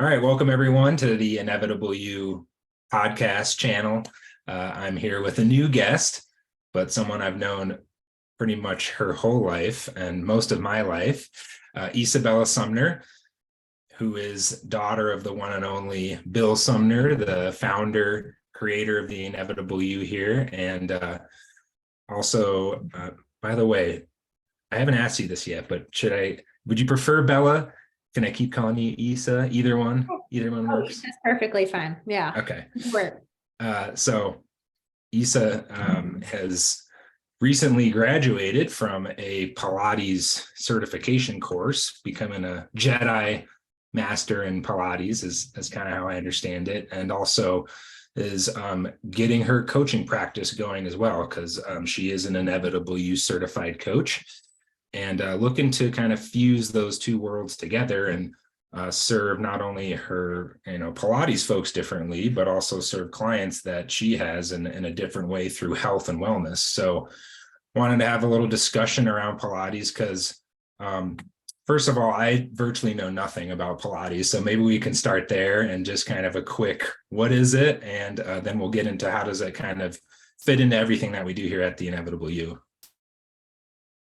All right, welcome everyone to the Inevitable You podcast channel. I'm here with a new guest, but someone I've known pretty much her whole life and most of my life, Isabella Sumner, who is daughter of the one and only Bill Sumner, the founder, creator of the Inevitable You here. And also, by the way, I haven't asked you this yet, but would you prefer Bella? Can I keep calling you Isa? Either one works. That's perfectly fine. Yeah. Okay. Work. So Isa has recently graduated from a Pilates certification course, becoming a Jedi master in Pilates is kind of how I understand it. And also is getting her coaching practice going as well, because she is an Inevitable You certified coach. And looking to kind of fuse those two worlds together and serve not only her, Pilates folks differently, but also serve clients that she has in a different way through health and wellness. So wanted to have a little discussion around Pilates because first of all, I virtually know nothing about Pilates. So maybe we can start there and just kind of a quick, what is it? And then we'll get into how does it kind of fit into everything that we do here at the Inevitable You.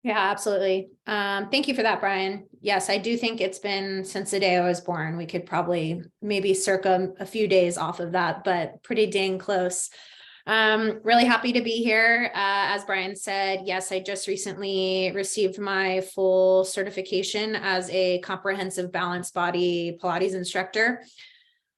Yeah, absolutely. Thank you for that, Brian. Yes, I do think it's been since the day I was born. We could probably maybe circa a few days off of that, but pretty dang close. Really happy to be here. As Brian said, yes, I just recently received my full certification as a Comprehensive Balanced Body Pilates instructor.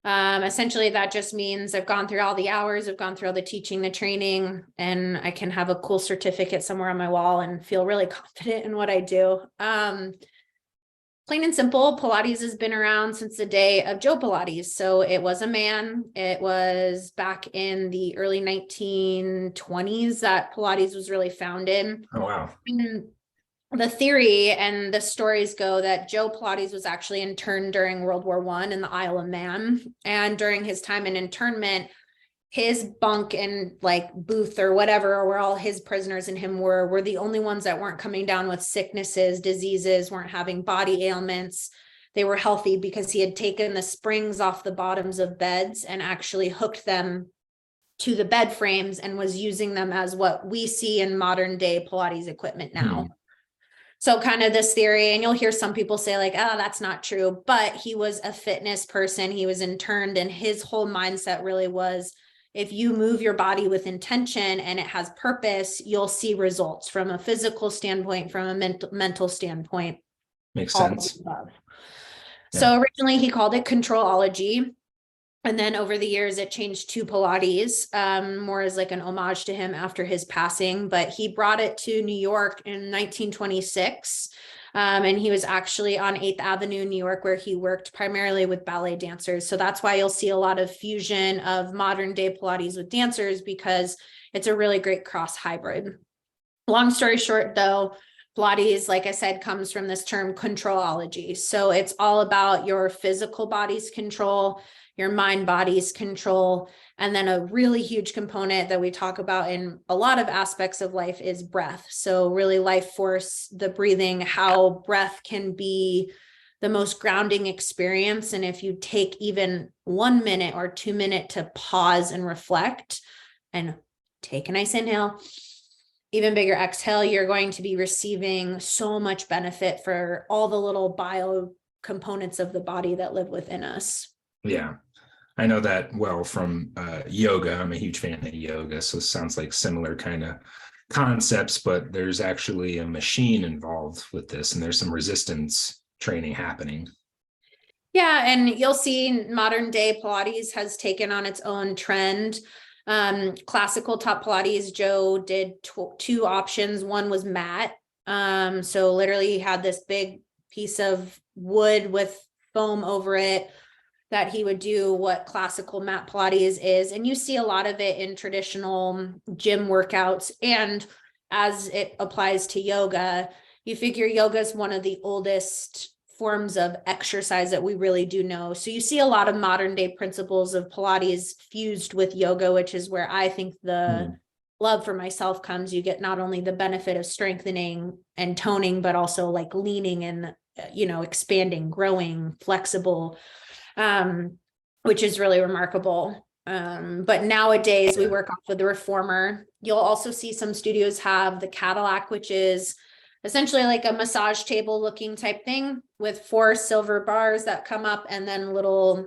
Essentially, that just means I've gone through all the hours, I've gone through all the teaching, the training, and I can have a cool certificate somewhere on my wall and feel really confident in what I do. Plain and simple, Pilates has been around since the day of Joe Pilates. So it was a man. It was back in the early 1920s that Pilates was really founded. Oh, wow. And the theory and the stories go that Joe Pilates was actually interned during World War I in the Isle of Man. And during his time in internment, his bunk and like booth or whatever, where all his prisoners and him were the only ones that weren't coming down with sicknesses, diseases, weren't having body ailments. They were healthy because he had taken the springs off the bottoms of beds and actually hooked them to the bed frames and was using them as what we see in modern day Pilates equipment now. So kind of this theory, and you'll hear some people say like, oh, that's not true, but he was a fitness person. He was interned, and his whole mindset really was, if you move your body with intention and it has purpose, you'll see results from a physical standpoint, from a mental standpoint. Makes sense. Yeah. So originally he called it controlology. And then over the years, it changed to Pilates, more as like an homage to him after his passing. But he brought it to New York in 1926. And he was actually on 8th Avenue, New York, where he worked primarily with ballet dancers. So that's why you'll see a lot of fusion of modern day Pilates with dancers, because it's a really great cross hybrid. Long story short, though, Pilates, like I said, comes from this term controlology. So it's all about your physical body's control, your mind body's control. And then a really huge component that we talk about in a lot of aspects of life is breath. So really life force, the breathing, how breath can be the most grounding experience. And if you take even 1 minute or 2 minutes to pause and reflect and take a nice inhale, even bigger exhale, you're going to be receiving so much benefit for all the little bio components of the body that live within us. Yeah, I know that well from yoga. I'm a huge fan of yoga, so it sounds like similar kind of concepts, but there's actually a machine involved with this, and there's some resistance training happening. Yeah, and you'll see modern day Pilates has taken on its own trend. Classical top Pilates, Joe did two options. One was mat. So literally he had this big piece of wood with foam over it that he would do what classical mat Pilates is. And you see a lot of it in traditional gym workouts. And as it applies to yoga, you figure yoga is one of the oldest forms of exercise that we really do know. So you see a lot of modern day principles of Pilates fused with yoga, which is where I think the love for myself comes. You get not only the benefit of strengthening and toning, but also like leaning and, expanding, growing, flexible. which is really remarkable. But nowadays we work off of the reformer. You'll also see some studios have the Cadillac, which is essentially like a massage table looking type thing with 4 silver bars that come up and then little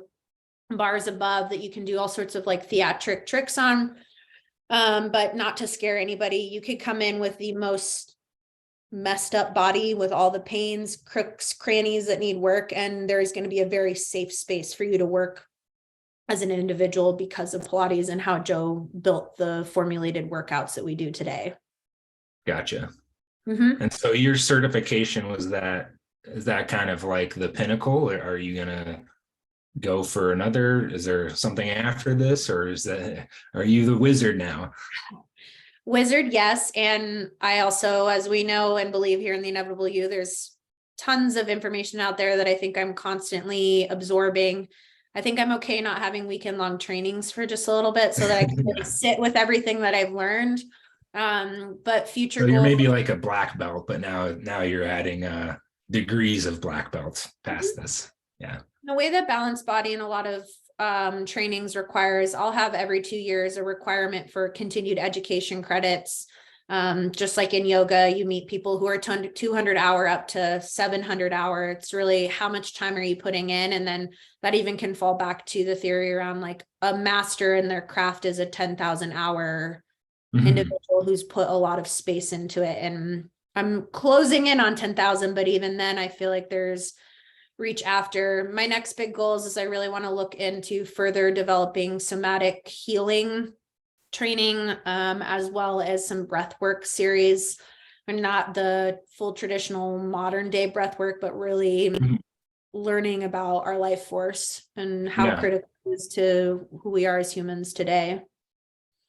bars above that you can do all sorts of like theatric tricks on. But not to scare anybody, you could come in with the most messed up body with all the pains, crooks, crannies that need work, and there's going to be a very safe space for you to work as an individual because of Pilates and how Joe built the formulated workouts that we do today. Gotcha. And so your certification is that kind of like the pinnacle, or are you gonna go for another? Is there something after this, or are you the wizard now? Wizard, yes. And I also, as we know and believe here in the Inevitable You, there's tons of information out there that I think I'm constantly absorbing. I think I'm okay not having weekend-long trainings for just a little bit so that I can really sit with everything that I've learned. But future so you're goals, maybe like a black belt, but now you're adding degrees of black belts past this. Yeah. the way that balanced body and a lot of trainings requires, I'll have every 2 years a requirement for continued education credits. Just like in yoga, you meet people who are 200 hour up to 700 hour. It's really how much time are you putting in? And then that even can fall back to the theory around like a master in their craft is a 10,000 hour individual who's put a lot of space into it. And I'm closing in on 10,000, but even then I feel like there's reach after. My next big goals is I really want to look into further developing somatic healing training, as well as some breath work series, and not the full traditional modern day breath work, but really learning about our life force and how critical it is to who we are as humans today.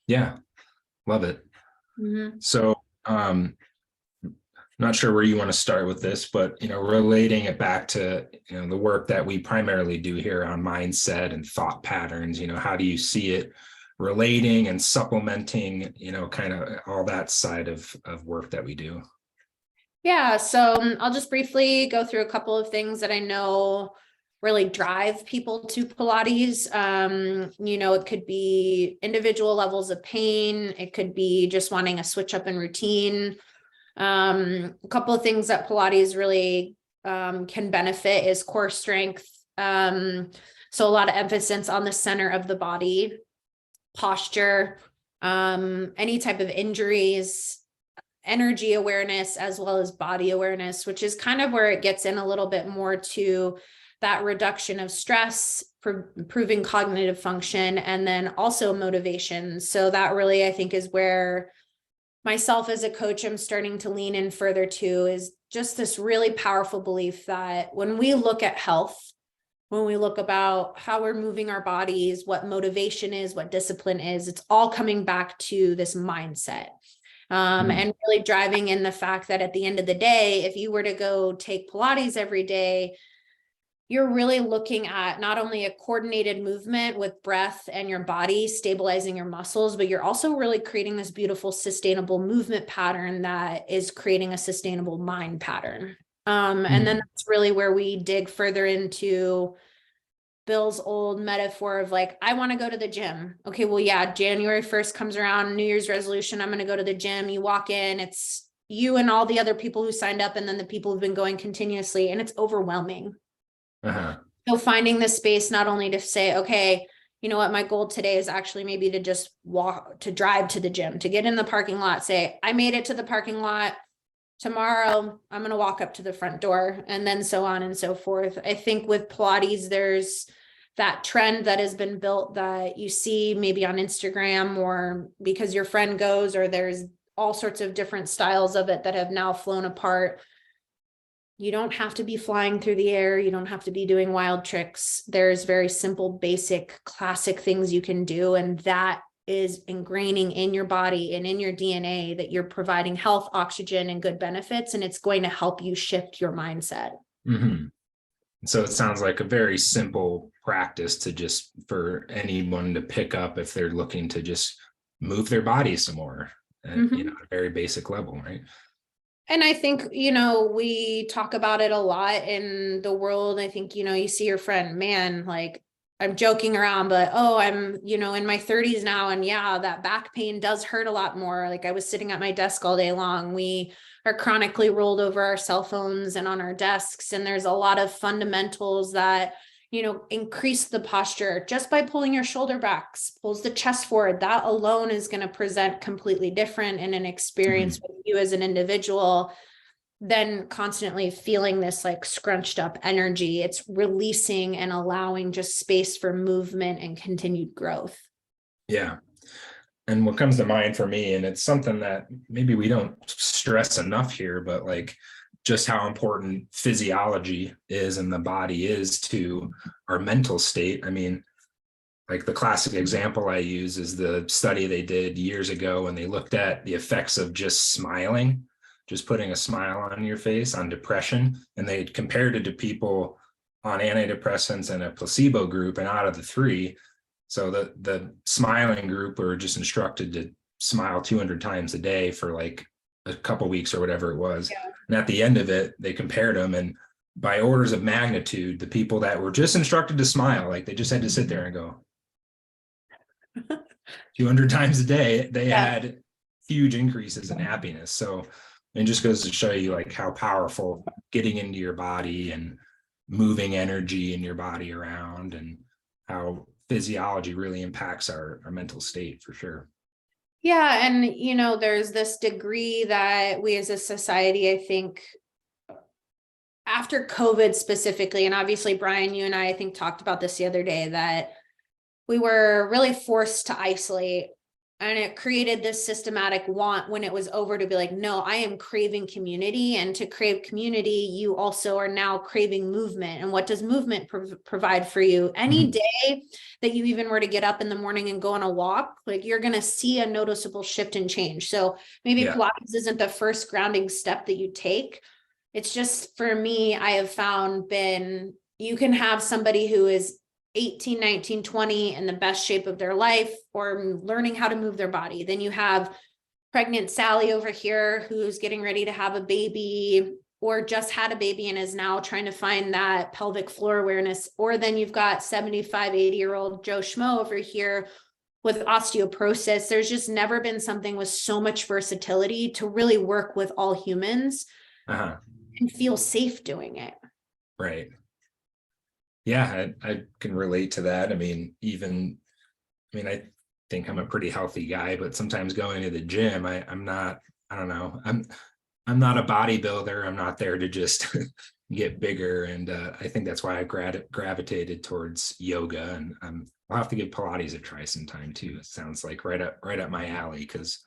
Yeah, love it. So not sure where you want to start with this, but relating it back to the work that we primarily do here on mindset and thought patterns. How do you see it relating and supplementing, kind of all that side of work that we do? Yeah, so I'll just briefly go through a couple of things that I know really drive people to Pilates. It could be individual levels of pain. It could be just wanting a switch up in routine. A couple of things that Pilates really can benefit is core strength. So a lot of emphasis on the center of the body, posture, any type of injuries, energy awareness, as well as body awareness, which is kind of where it gets in a little bit more to that reduction of stress, improving cognitive function, and then also motivation. So that really, I think, is where myself as a coach, I'm starting to lean in further to, is just this really powerful belief that when we look at health, when we look about how we're moving our bodies, what motivation is, what discipline is, it's all coming back to this mindset. And really driving in the fact that at the end of the day, if you were to go take Pilates every day, you're really looking at not only a coordinated movement with breath and your body stabilizing your muscles, but you're also really creating this beautiful, sustainable movement pattern that is creating a sustainable mind pattern. And then that's really where we dig further into Bill's old metaphor of like, I want to go to the gym. Okay, well, yeah, January 1st comes around, New Year's resolution, I'm going to go to the gym. You walk in, it's you and all the other people who signed up, and then the people who've been going continuously, and it's overwhelming. So finding this space, not only to say, okay, you know what, my goal today is actually maybe to just drive to the gym, to get in the parking lot, say, I made it to the parking lot. Tomorrow, I'm going to walk up to the front door, and then so on and so forth. I think with Pilates, there's that trend that has been built that you see maybe on Instagram, or because your friend goes, or there's all sorts of different styles of it that have now flown apart. You don't have to be flying through the air. You don't have to be doing wild tricks. There's very simple, basic, classic things you can do. And that is ingraining in your body and in your DNA that you're providing health, oxygen, and good benefits. And it's going to help you shift your mindset. So it sounds like a very simple practice to just for anyone to pick up if they're looking to just move their body some more at a very basic level, right? And I think, we talk about it a lot in the world. I think, you see your friend, man, like I'm joking around, but I'm, in my 30s now. And yeah, that back pain does hurt a lot more. Like I was sitting at my desk all day long. We are chronically rolled over our cell phones and on our desks. And there's a lot of fundamentals that, increase the posture just by pulling your shoulder back, pulls the chest forward. That alone is going to present completely different in an experience with you as an individual than constantly feeling this like scrunched up energy. It's releasing and allowing just space for movement and continued growth. Yeah. And what comes to mind for me, and it's something that maybe we don't stress enough here, but like just how important physiology is and the body is to our mental state. I mean, like the classic example I use is the study they did years ago when they looked at the effects of just smiling, just putting a smile on your face on depression. And they compared it to people on antidepressants and a placebo group. And out of the three, so the smiling group were just instructed to smile 200 times a day for like a couple weeks or whatever it was. Yeah. And at the end of it, they compared them, and by orders of magnitude, the people that were just instructed to smile, like they just had to sit there and go 200 times a day, they had huge increases in happiness. So it just goes to show you like how powerful getting into your body and moving energy in your body around, and how physiology really impacts our mental state for sure. Yeah. And, there's this degree that we as a society, I think, after COVID specifically, and obviously, Brian, you and I think talked about this the other day, that we were really forced to isolate, and it created this systematic want when it was over to be like, no, I am craving community. And to crave community, you also are now craving movement. And what does movement provide for you? Any day that you even were to get up in the morning and go on a walk, like you're going to see a noticeable shift and change. So maybe Pilates isn't the first grounding step that you take. It's just, for me, I have found you can have somebody who is 18, 19, 20 in the best shape of their life or learning how to move their body. Then you have pregnant Sally over here who's getting ready to have a baby or just had a baby and is now trying to find that pelvic floor awareness. Or then you've got 75, 80-year-old Joe Schmo over here with osteoporosis. There's just never been something with so much versatility to really work with all humans and feel safe doing it. Right. Yeah, I can relate to that. I mean, I think I'm a pretty healthy guy, but sometimes going to the gym, I'm not, I don't know, I'm not a bodybuilder. I'm not there to just get bigger. And I think that's why I gravitated towards yoga, and I'll have to give Pilates a try sometime too. It sounds like right up my alley, because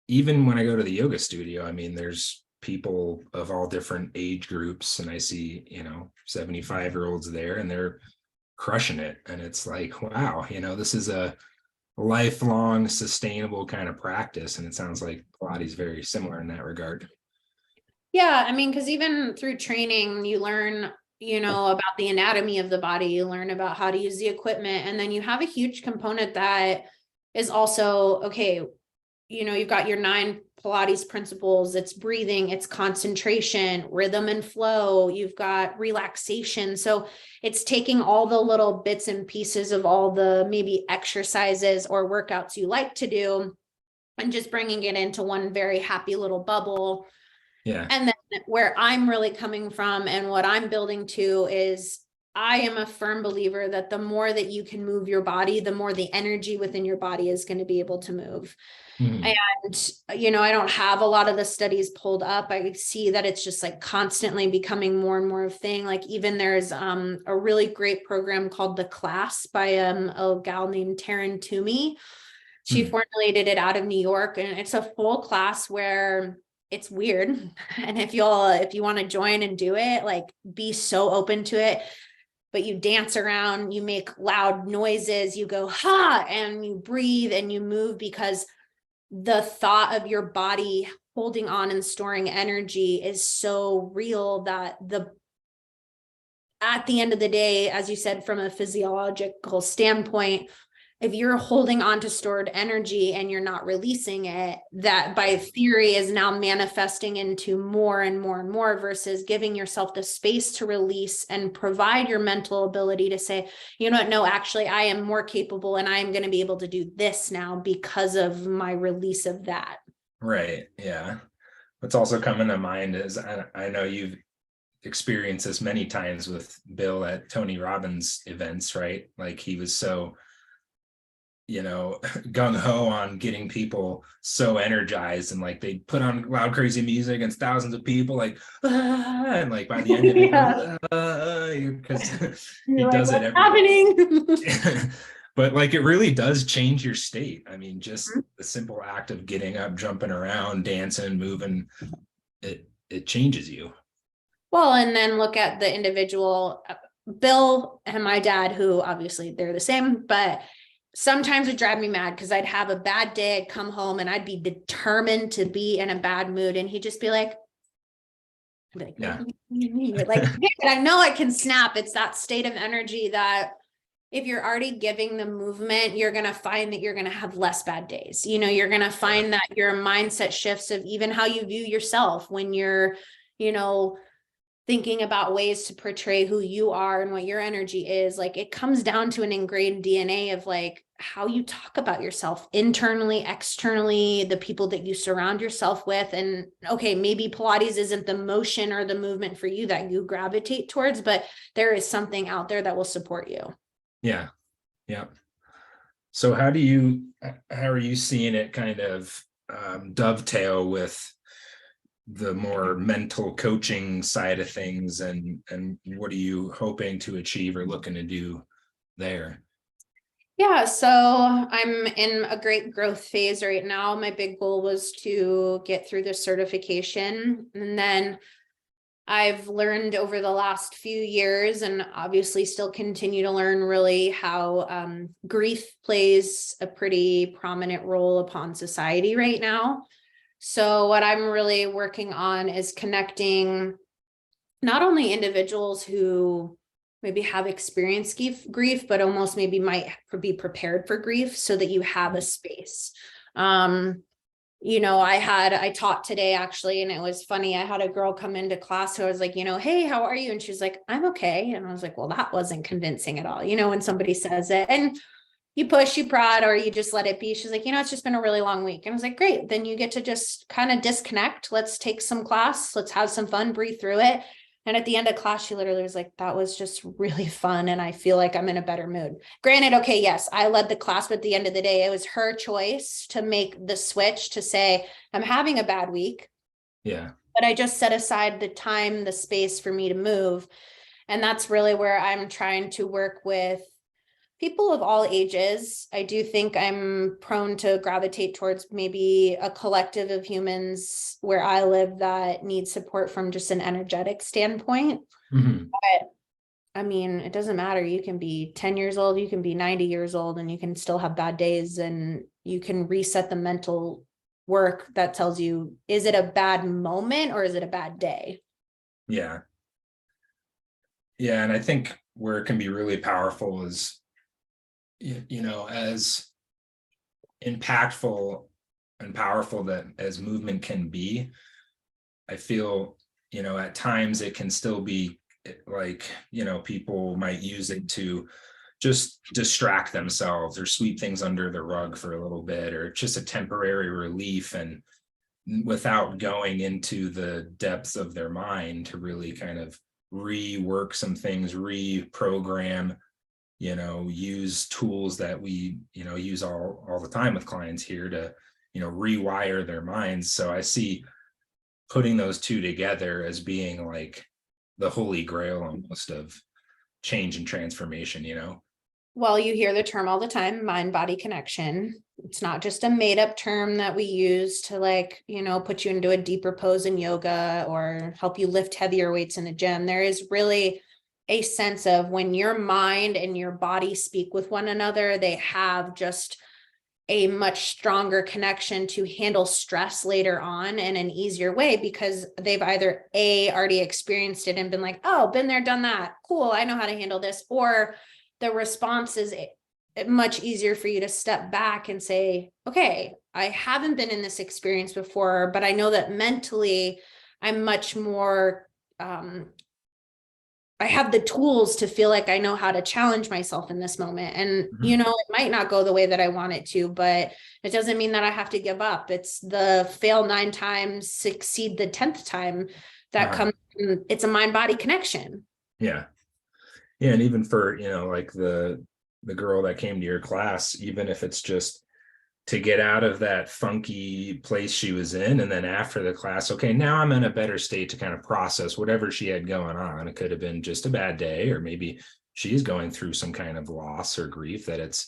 even when I go to the yoga studio, I mean, there's people of all different age groups, and I see 75-year-olds there, and they're crushing it, and it's like, wow, this is a lifelong sustainable kind of practice, and it sounds like Pilates very similar in that regard. Yeah, I mean, because even through training, you learn about the anatomy of the body, you learn about how to use the equipment, and then you have a huge component that is also, okay, you've got your 9 Pilates principles. It's breathing, it's concentration, rhythm and flow. You've got relaxation. So it's taking all the little bits and pieces of all the maybe exercises or workouts you like to do and just bringing it into one very happy little bubble. Yeah. And then where I'm really coming from and what I'm building to is I am a firm believer that the more that you can move your body, the more the energy within your body is going to be able to move. And, I don't have a lot of the studies pulled up. I see that it's just like constantly becoming more and more of a thing. Like even there's a really great program called The Class by a gal named Taryn Toomey. She formulated it out of New York, and it's a full class where it's weird. And if you want to join and do it, like be so open to it. But you dance around, you make loud noises, you go, ha, and you breathe and you move, because the thought of your body holding on and storing energy is so real that at the end of the day, as you said, from a physiological standpoint, if you're holding on to stored energy and you're not releasing it, that by theory is now manifesting into more and more and more, versus giving yourself the space to release and provide your mental ability to say, you know what, no, actually, I am more capable and I am going to be able to do this now because of my release of that. Right. Yeah. What's also coming to mind is I know you've experienced this many times with Bill at Tony Robbins events, right? Like he was so, gung-ho on getting people so energized, and like they put on loud crazy music and thousands of people like and like by the end of it because he Like, does it what's every happening? but like it really does change your state. I mean, just the simple act of getting up, jumping around, dancing, moving, it changes you. Well, and then look at the individual, Bill and my dad, who obviously they're the same, but sometimes it drive me mad because I'd have a bad day, I'd come home and I'd be determined to be in a bad mood. And he'd just be like, Yeah. like, I know I can snap. It's that state of energy that if you're already giving the movement, you're going to find that you're going to have less bad days. You're going to find that your mindset shifts of even how you view yourself when you're, thinking about ways to portray who you are and what your energy is. Like, it comes down to an ingrained DNA of like how you talk about yourself internally, externally, the people that you surround yourself with. And okay, maybe Pilates isn't the motion or the movement for you that you gravitate towards, but there is something out there that will support you. Yeah. Yeah. So how are you seeing it kind of dovetail with the more mental coaching side of things, and what are you hoping to achieve or looking to do there? Yeah, so I'm in a great growth phase right now. My big goal was to get through the certification, and then I've learned over the last few years, and obviously still continue to learn, really how grief plays a pretty prominent role upon society right now. So what I'm really working on is connecting not only individuals who maybe have experienced grief, but almost maybe might be prepared for grief, so that you have a space. I taught today actually, and it was funny. I had a girl come into class who I was like, hey, how are you? And she was like, I'm okay. And I was like, well, that wasn't convincing at all. When somebody says it and you push, you prod, or you just let it be. She's like, it's just been a really long week. And I was like, great. Then you get to just kind of disconnect. Let's take some class. Let's have some fun, breathe through it. And at the end of class, she literally was like, that was just really fun. And I feel like I'm in a better mood. Granted, okay, yes, I led the class, but at the end of the day, it was her choice to make the switch to say, I'm having a bad week. Yeah. But I just set aside the time, the space for me to move. And that's really where I'm trying to work with people of all ages. I do think I'm prone to gravitate towards maybe a collective of humans where I live that need support from just an energetic standpoint. Mm-hmm. But I mean, it doesn't matter. You can be 10 years old, you can be 90 years old, and you can still have bad days, and you can reset the mental work that tells you, is it a bad moment or is it a bad day? Yeah. Yeah. And I think where it can be really powerful is, as impactful and powerful that as movement can be, I feel, at times it can still be like, people might use it to just distract themselves or sweep things under the rug for a little bit, or just a temporary relief, and without going into the depths of their mind to really kind of rework some things, reprogram, use tools that we, use all the time with clients here to, rewire their minds. So I see putting those two together as being like the holy grail almost of change and transformation. Well, you hear the term all the time, mind-body connection. It's not just a made-up term that we use to put you into a deeper pose in yoga or help you lift heavier weights in the gym. There is really a sense of when your mind and your body speak with one another, they have just a much stronger connection to handle stress later on in an easier way, because they've either already experienced it and been like, oh, been there, done that. Cool. I know how to handle this. Or the response is much easier for you to step back and say, okay, I haven't been in this experience before, but I know that mentally I'm much more, I have the tools to feel like I know how to challenge myself in this moment. And, you know, it might not go the way that I want it to, but it doesn't mean that I have to give up. It's the fail 9 times, succeed the 10th time that comes. It's a mind body connection. Yeah. Yeah. And even for, you know, like the girl that came to your class, even if it's just to get out of that funky place she was in. And then after the class, okay, now I'm in a better state to kind of process whatever she had going on. It could have been just a bad day, or maybe she's going through some kind of loss or grief, that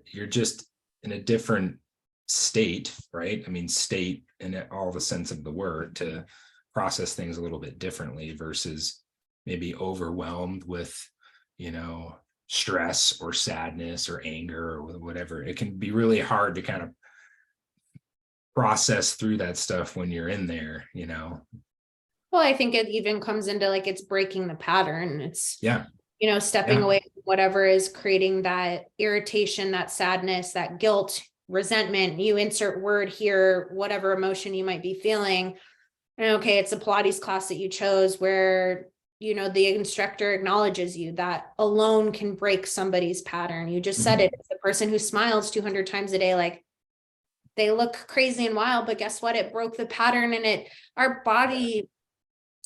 you're just in a different state, right? I mean, state in all the sense of the word, to process things a little bit differently versus maybe overwhelmed with, you know, stress or sadness or anger or whatever. It can be really hard to kind of process through that stuff when you're in there, you know. Well, I think it even comes into like, it's breaking the pattern. It's, Yeah. you know, stepping away from whatever is creating that irritation, that sadness, that guilt, resentment. You insert word here, whatever emotion you might be feeling. And okay, it's a Pilates class that you chose where, you know, the instructor acknowledges you. That alone can break somebody's pattern. You just said it. It's the person who smiles 200 times a day, like they look crazy and wild, but guess what? It broke the pattern, and our body,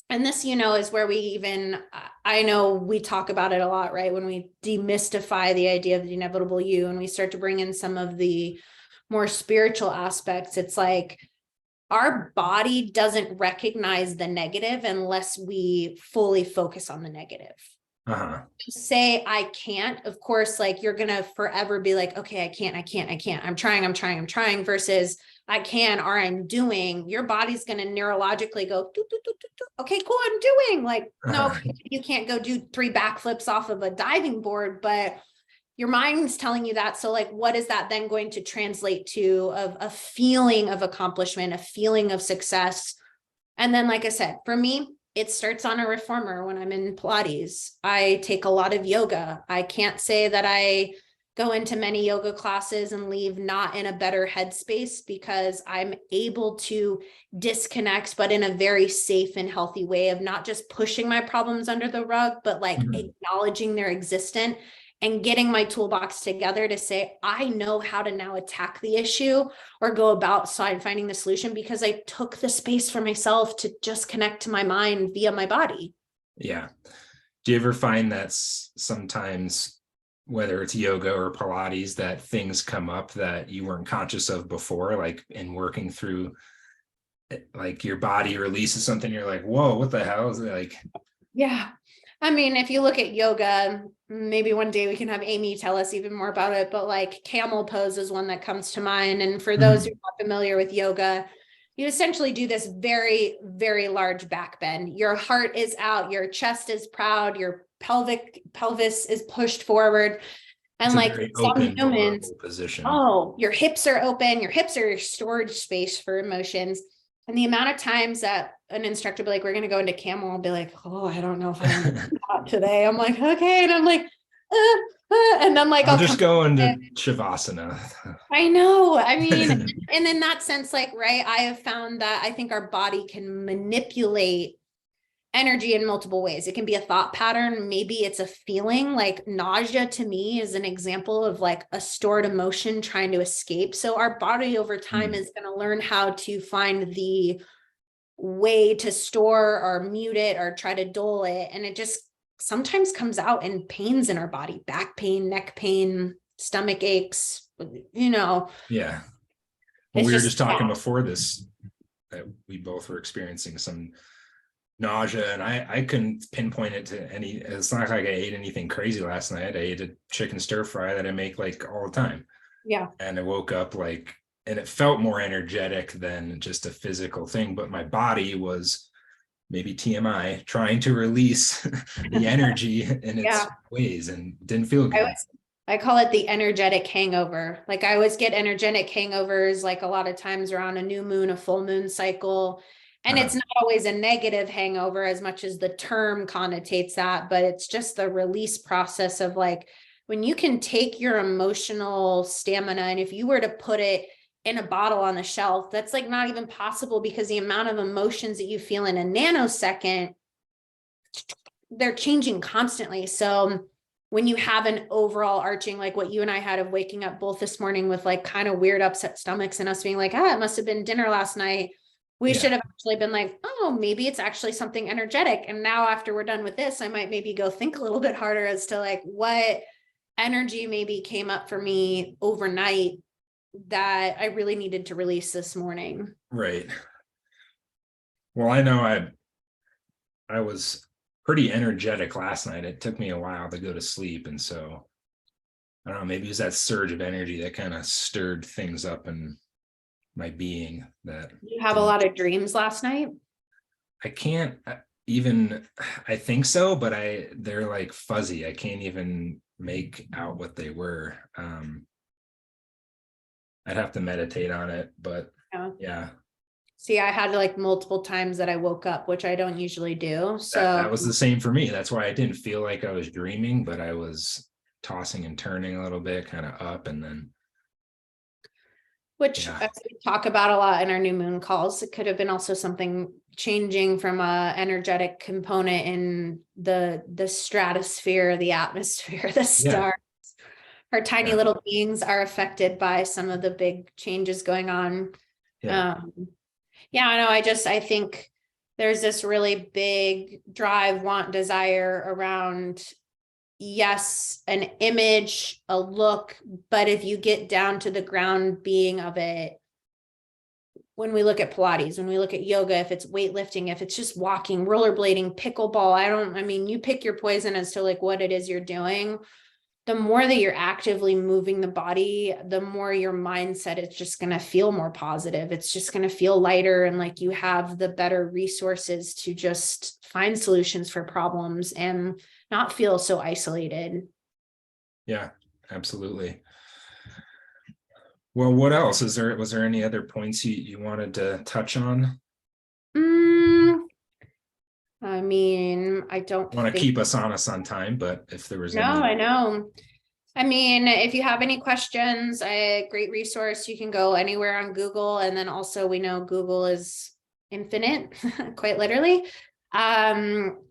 and this, you know, is where we even, I know we talk about it a lot, right? When we demystify the idea of the inevitable you, and we start to bring in some of the more spiritual aspects, it's like, our body doesn't recognize the negative unless we fully focus on the negative. Say I can't, of course, like you're going to forever be like, okay, I can't. I'm trying versus I can, or I'm doing. Your body's going to neurologically go, doo, doo, doo, doo, doo. Okay, cool. I'm doing. Like, no, you can't go do 3 backflips off of a diving board, but your mind's telling you that. So like, what is that then going to translate to of a feeling of accomplishment, a feeling of success? And then, like I said, for me, it starts on a reformer. When I'm in Pilates, I take a lot of yoga. I can't say that I go into many yoga classes and leave not in a better headspace, because I'm able to disconnect, but in a very safe and healthy way of not just pushing my problems under the rug, but like acknowledging their existence and getting my toolbox together to say, I know how to now attack the issue or go about finding the solution, because I took the space for myself to just connect to my mind via my body. Yeah. Do you ever find that sometimes, whether it's yoga or Pilates, that things come up that you weren't conscious of before, like in working through, like your body releases something, you're like, whoa, what the hell is it? Like, yeah. I mean, if you look at yoga, maybe one day we can have Amy tell us even more about it, but like camel pose is one that comes to mind. And for those who are not familiar with yoga, you essentially do this very, very large back bend. Your heart is out, your chest is proud, your pelvis is pushed forward. And like some humans, position. Oh, your hips are open, your hips are your storage space for emotions. And the amount of times that an instructor will be like, we're going to go into camel, I'll be like, oh, I don't know if I want to do that today. I'm like, okay. And I'm like, and then like, I'll just go into Shavasana. I know. I mean, and in that sense, like, right, I have found that I think our body can manipulate energy in multiple ways. It can be a thought pattern. Maybe it's a feeling. Like nausea to me is an example of like a stored emotion trying to escape. So our body over time is going to learn how to find the way to store or mute it or try to dull it. And it just sometimes comes out in pains in our body, back pain, neck pain, stomach aches, you know. Yeah. Well, we were just talking before this that we both were experiencing some nausea, and I couldn't pinpoint it to any. It's not like I ate anything crazy last night. I ate a chicken stir fry that I make like all the time. Yeah. And I woke up like, and it felt more energetic than just a physical thing, but my body was, maybe TMI, trying to release the energy in its ways, and didn't feel good. I call it the energetic hangover. Like I always get energetic hangovers, like a lot of times around a new moon, a full moon cycle. And it's not always a negative hangover as much as the term connotates that, but it's just the release process of like, when you can take your emotional stamina, and if you were to put it in a bottle on the shelf, that's like not even possible, because the amount of emotions that you feel in a nanosecond, they're changing constantly. So when you have an overall arching, like what you and I had of waking up both this morning with like kind of weird upset stomachs, and us being like, it must have been dinner last night. We should have actually been like, oh, maybe it's actually something energetic. And now after we're done with this, I might maybe go think a little bit harder as to like what energy maybe came up for me overnight that I really needed to release this morning. Right. Well, I know I was pretty energetic last night. It took me a while to go to sleep. And so I don't know, maybe it was that surge of energy that kind of stirred things up in my being. That You have a lot of dreams last night? I can't even, I think so, but they're like fuzzy. I can't even make out what they were. I'd have to meditate on it, but yeah. See, I had like multiple times that I woke up, which I don't usually do. So that was the same for me. That's why I didn't feel like I was dreaming, but I was tossing and turning a little bit, kind of up and then. Which as we talk about a lot in our new moon calls, it could have been also something changing from a energetic component in the stratosphere, the atmosphere, the stars. Our tiny little beings are affected by some of the big changes going on. I know. I think there's this really big drive, want, desire around, yes, an image, a look, but if you get down to the ground being of it, when we look at Pilates, when we look at yoga, if it's weightlifting, if it's just walking, rollerblading, pickleball, you pick your poison as to like what it is you're doing. The more that you're actively moving the body, the more your mindset is just going to feel more positive. It's just going to feel lighter, and like you have the better resources to just find solutions for problems and not feel so isolated. Yeah, absolutely. Well, what else was there any other points you wanted to touch on? I don't want to keep us honest on time, but if there was I know. If you have any questions, a great resource, you can go anywhere on Google. And then also we know Google is infinite, quite literally.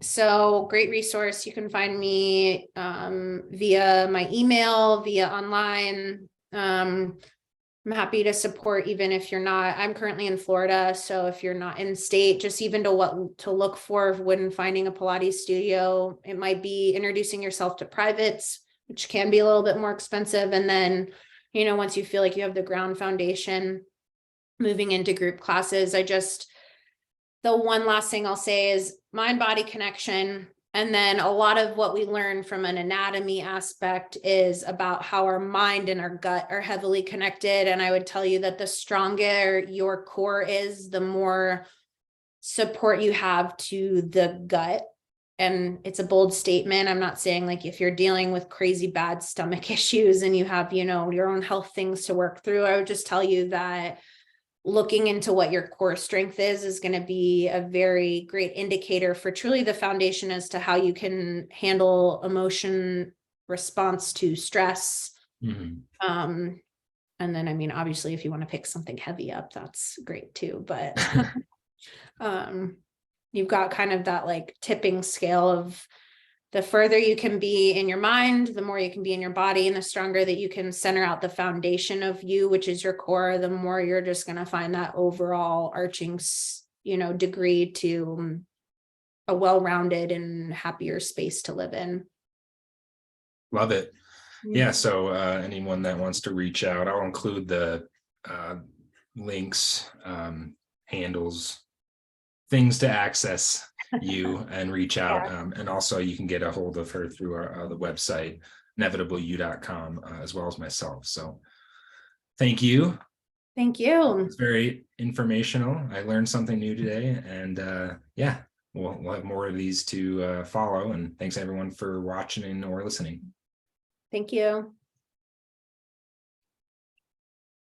So great resource. You can find me via my email, via online. I'm happy to support, even if you're not. I'm currently in Florida, so if you're not in state, just even to what to look for when finding a Pilates studio. It might be introducing yourself to privates, which can be a little bit more expensive. And then, once you feel like you have the ground foundation, moving into group classes. The one last thing I'll say is mind-body connection. And then a lot of what we learn from an anatomy aspect is about how our mind and our gut are heavily connected. And I would tell you that the stronger your core is, the more support you have to the gut. And it's a bold statement. I'm not saying like if you're dealing with crazy bad stomach issues and you have, your own health things to work through, I would just tell you that looking into what your core strength is going to be a very great indicator for truly the foundation as to how you can handle emotion response to stress. Mm-hmm. And then, obviously, if you want to pick something heavy up, that's great too. But you've got kind of that like tipping scale of the further you can be in your mind, the more you can be in your body, and the stronger that you can center out the foundation of you, which is your core, the more you're just going to find that overall arching, degree to a well-rounded and happier space to live in. Love it. Yeah. So anyone that wants to reach out, I'll include the links, handles, things to access you and reach out. And also you can get a hold of her through the website, inevitableu.com, as well as myself. So thank you. Thank you. It's very informational. I learned something new today, and we'll have more of these to follow. And thanks everyone for watching or listening. Thank you.